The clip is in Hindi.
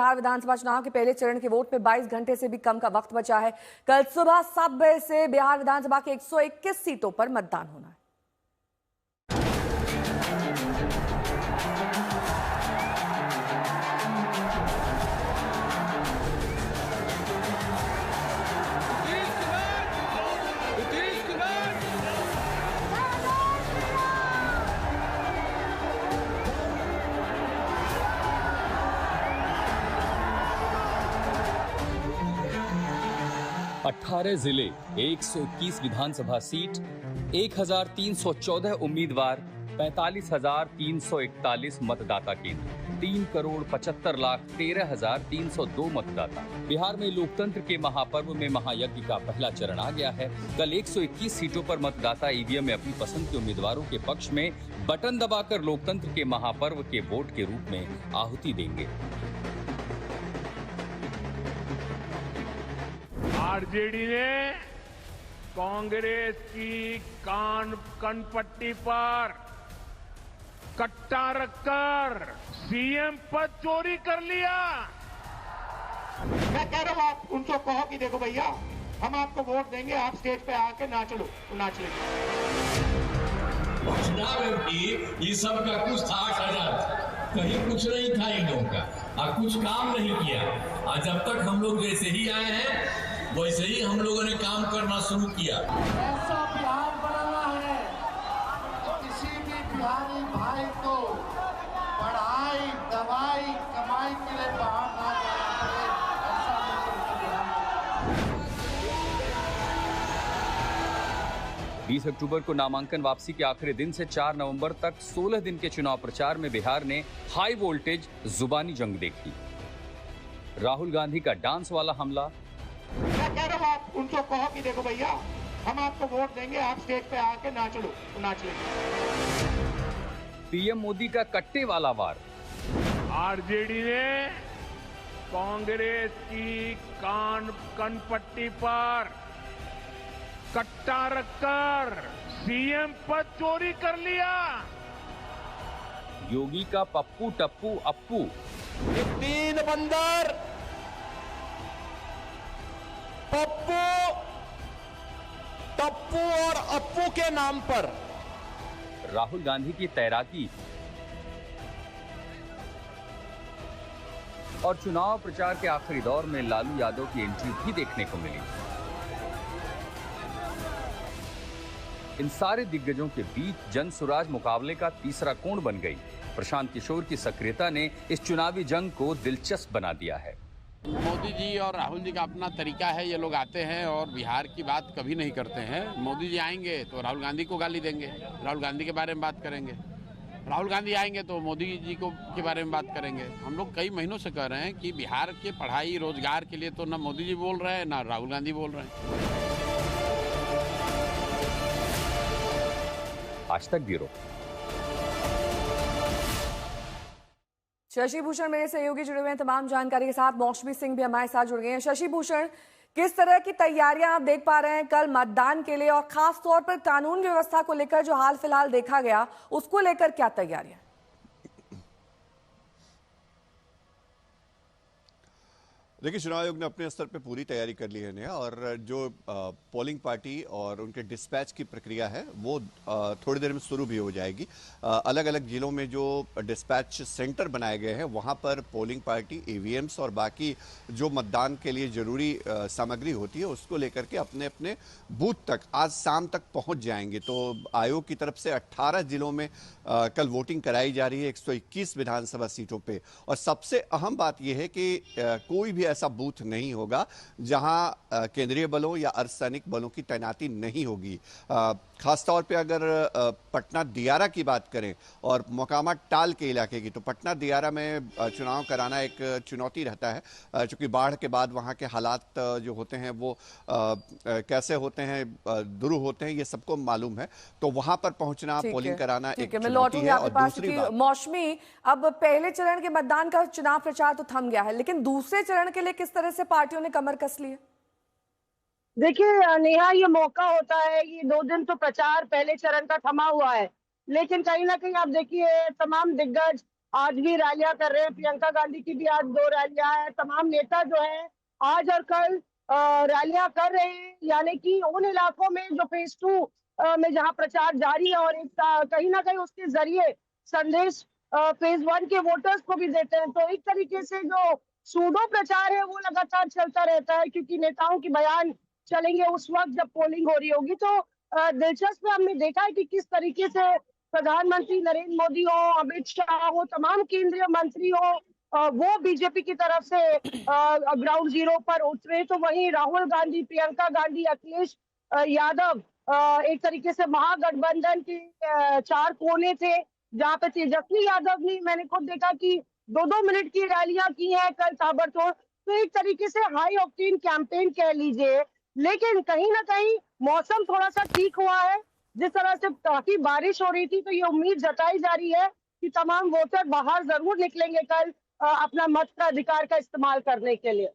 बिहार विधानसभा चुनाव के पहले चरण के वोट में 22 घंटे से भी कम का वक्त बचा है। कल सुबह 7 बजे से बिहार विधानसभा के 121 सीटों पर मतदान होना है। अठारह जिले, 121 विधानसभा सीट, 1314 उम्मीदवार, 45,341 मतदाता केंद्र, 3,75,13,302 मतदाता। बिहार में लोकतंत्र के महापर्व में महायज्ञ का पहला चरण आ गया है। कल 121 सीटों पर मतदाता ईवीएम में अपनी पसंद के उम्मीदवारों के पक्ष में बटन दबाकर लोकतंत्र के महापर्व के वोट के रूप में आहुति देंगे। आरजेडी ने कांग्रेस की कनपट्टी पर कट्टा रखकर सीएम पद चोरी कर लिया। मैं कह रहा हूं, आप उनको कहो कि देखो भैया, हम आपको वोट देंगे, आप स्टेज पे आके नाच लो, तो नाच लेंगे। चुनाव में भी ये सब का कुछ था 8,000, कहीं कुछ नहीं था इन लोगों का, और कुछ काम नहीं किया। और जब तक हम लोग जैसे ही आए हैं वैसे ही हम लोगों ने काम करना शुरू किया। ऐसा बिहार बनाना है कि किसी भी बिहारी भाई को पढ़ाई, दवाई, कमाई के लिए बाहर ना जाना पड़े। ऐसा 20 अक्टूबर को नामांकन वापसी के आखिरी दिन से 4 नवंबर तक 16 दिन के चुनाव प्रचार में बिहार ने हाई वोल्टेज जुबानी जंग देखी। राहुल गांधी का डांस वाला हमला। मैं कह रहा हूं, आप उनको कहो कि देखो भैया, हम आपको वोट देंगे, आप स्टेज पे आके नाच लो, तो नाच लेंगे। पीएम मोदी का कट्टे वाला वार। आरजेडी ने कांग्रेस की कनपट्टी पर कट्टा रखकर सीएम पद चोरी कर लिया। योगी का पप्पू टप्पू अप्पू। ये 3 बंदर पप्पू, टप्पू और अप्पू के नाम पर राहुल गांधी की तैराकी। और चुनाव प्रचार के आखिरी दौर में लालू यादव की एंट्री भी देखने को मिली। इन सारे दिग्गजों के बीच जनसुराज मुकाबले का तीसरा कोण बन गई। प्रशांत किशोर की सक्रियता ने इस चुनावी जंग को दिलचस्प बना दिया है। मोदी जी और राहुल जी का अपना तरीका है, ये लोग आते हैं और बिहार की बात कभी नहीं करते हैं। मोदी जी आएंगे तो राहुल गांधी को गाली देंगे, राहुल गांधी के बारे में बात करेंगे। राहुल गांधी आएंगे तो मोदी जी के बारे में बात करेंगे। हम लोग कई महीनों से कह रहे हैं कि बिहार के पढ़ाई रोजगार के लिए तो ना मोदी जी बोल रहे हैं, ना राहुल गांधी बोल रहे हैं। आज तक ब्यूरो। शशि भूषण मेरे सहयोगी जुड़े हुए हैं तमाम जानकारी के साथ। मौसमी सिंह भी हमारे साथ जुड़ गए हैं। शशि भूषण, किस तरह की तैयारियां आप देख पा रहे हैं कल मतदान के लिए, और खास तौर पर कानून व्यवस्था को लेकर जो हाल फिलहाल देखा गया उसको लेकर क्या तैयारियां? देखिए, चुनाव आयोग ने अपने स्तर पे पूरी तैयारी कर ली है नेहा, और जो पोलिंग पार्टी और उनके डिस्पैच की प्रक्रिया है वो थोड़ी देर में शुरू भी हो जाएगी। अलग अलग जिलों में जो डिस्पैच सेंटर बनाए गए हैं वहां पर पोलिंग पार्टी, ईवीएम्स और बाकी जो मतदान के लिए जरूरी सामग्री होती है उसको लेकर के अपने अपने बूथ तक आज शाम तक पहुंच जाएंगे। तो आयोग की तरफ से 18 जिलों में कल वोटिंग कराई जा रही है, 121 विधानसभा सीटों पे। और सबसे अहम बात यह है कि कोई भी ऐसा बूथ नहीं होगा जहां केंद्रीय बलों या अर्धसैनिक बलों की तैनाती नहीं होगी। खासतौर पे अगर पटना दियारा की बात करें और मोकामा टाल के इलाके की, तो पटना दियारा में चुनाव कराना एक चुनौती रहता है, चूंकि बाढ़ के बाद वहां के हालात जो होते हैं वो कैसे होते हैं, दुरू होते हैं, ये सबको मालूम है। तो वहां पर पहुंचना, पोलिंग कराना एक चुनौती है। और दूसरी बात, मौसमी, अब पहले चरण के मतदान का चुनाव प्रचार तो थम गया है, लेकिन दूसरे चरण के लिए किस तरह से पार्टियों ने कमर कस ली है? देखिए नेहा, ये मौका होता है, ये 2 दिन तो प्रचार पहले चरण का थमा हुआ है, लेकिन कहीं ना कहीं आप देखिए तमाम दिग्गज आज भी रैलियां कर रहे हैं। प्रियंका गांधी की भी आज 2 रैलियां हैं। तमाम नेता जो है आज और कल रैलियां कर रहे हैं, यानी कि उन इलाकों में जो फेज 2 में जहां प्रचार जारी है, और कहीं ना कहीं उसके जरिए संदेश फेज 1 के वोटर्स को भी देते हैं। तो एक तरीके से जो सूडो प्रचार है वो लगातार चलता रहता है, क्योंकि नेताओं के बयान चलेंगे उस वक्त जब पोलिंग हो रही होगी। तो दिलचस्प हमने देखा है कि किस तरीके से प्रधानमंत्री नरेंद्र मोदी हो, अमित शाह हो, तमाम केंद्रीय मंत्री हो, वो बीजेपी की तरफ से ग्राउंड जीरो पर उतरे। तो वहीं राहुल गांधी, प्रियंका गांधी, अखिलेश यादव एक तरीके से महागठबंधन के 4 कोने थे, जहां पे तेजस्वी यादव ने, मैंने खुद देखा कि 2-2 मिनट की रैलियां की हैं कल ताबड़तोड़। तो एक तरीके से हाई ऑक्टेन कैंपेन कह लीजिए। लेकिन कहीं ना कहीं मौसम थोड़ा सा ठीक हुआ है। जिस तरह से काफी बारिश हो रही थी, तो ये उम्मीद जताई जा रही है कि तमाम वोटर बाहर जरूर निकलेंगे कल अपना मत का अधिकार का इस्तेमाल करने के लिए।